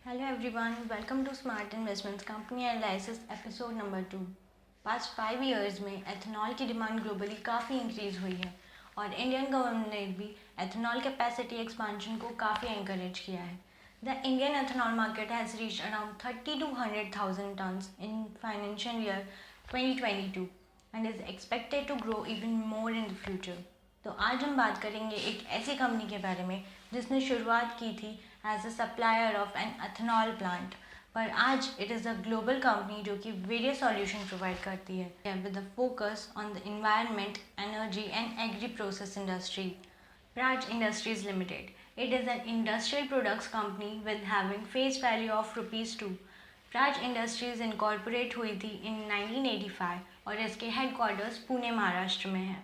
Hello everyone, welcome to Smart Investments Company Analysis episode number 2। Past 5 years में ethanol की demand globally काफ़ी increase हुई है और इंडियन गवर्नमेंट ने भी एथेनॉल कैपेसिटी एक्सपांशन को काफ़ी एनकरेज किया है। The Indian ethanol market has reached around 30 to 100,000 tons in financial year 2022 and is expected to grow even more in the future। तो आज हम बात करेंगे एक ऐसी कंपनी के बारे में जिसने शुरुआत की थी as a supplier of an ethanol plant, पर आज it is a global company जो कि वेरियस सॉल्यूशन प्रोवाइड करती है with a focus on the environment, energy and agri process industry. Praj Industries Limited. It is an industrial products company with having face value of ₹2। Praj Industries incorporate हुई थी in 1985 और इसके headquarters Pune Maharashtra में है।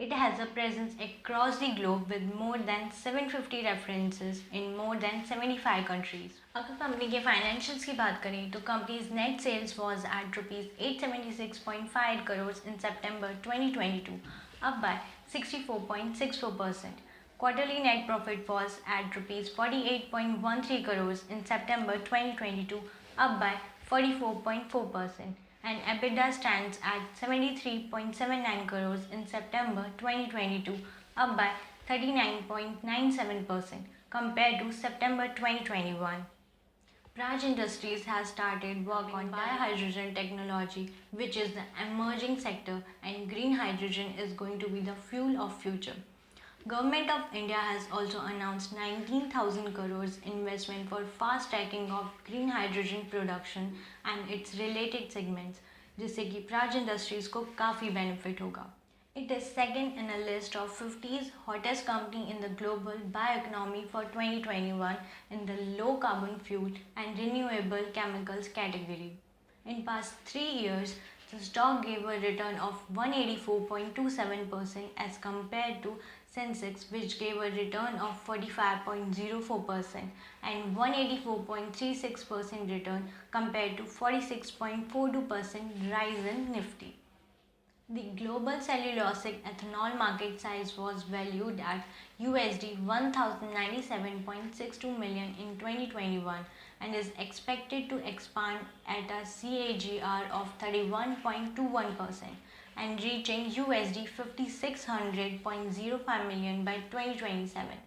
It has a presence across the globe with more than 750 references in more than 75 countries। अगर company के financials की बात करें तो company's net sales was at ₹876.5 crores in September 2022, up by 64.64%। Quarterly net profit was at ₹48.13 crores in September 2022, up by 44.4%, and EBITDA stands at 73.79 crores in September 2022, up by 39.97% compared to September 2021. Praj Industries has started work on biohydrogen technology, which is the emerging sector, and green hydrogen is going to be the fuel of future। Government of India has also announced 19,000 crores investment for fast tracking of green hydrogen production and its related segments, जिससे कि Praj Industries को काफ़ी benefit होगा। It is second in a list of 50's hottest company in the global bioeconomy for 2021 in the low carbon fuel and renewable chemicals category। In past 3 years, the stock gave a return of 184.27% as compared to Sensex, which gave a return of 45.04% and 184.36% return compared to 46.42% rise in Nifty। The global cellulosic ethanol market size was valued at $1,097.62 million in 2021 and is expected to expand at a CAGR of 31.21% and reaching $5,600.05 million by 2027।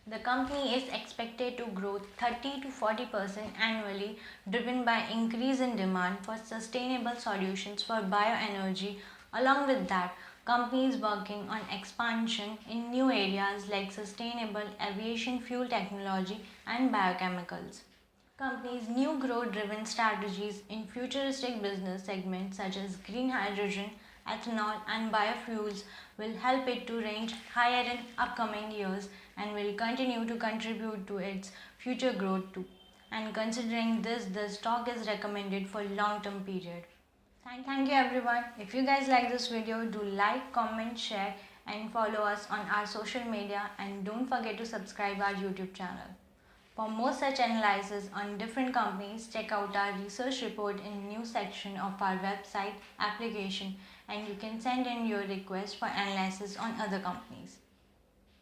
The company is expected to grow 30 to 40% annually, driven by increase in demand for sustainable solutions for bioenergy। Along with that, company is working on expansion in new areas like sustainable aviation fuel technology and biochemicals। Company's new growth-driven strategies in futuristic business segments such as green hydrogen, ethanol and biofuels will help it to range higher in upcoming years and will continue to contribute to its future growth too। And considering this, the stock is recommended for long-term period। Thank you everyone। If you guys like this video, do like, comment, share and follow us on our social media, and don't forget to subscribe our YouTube channel। For more such analysis on different companies, check out our research report in news section of our website application, and you can send in your request for analysis on other companies।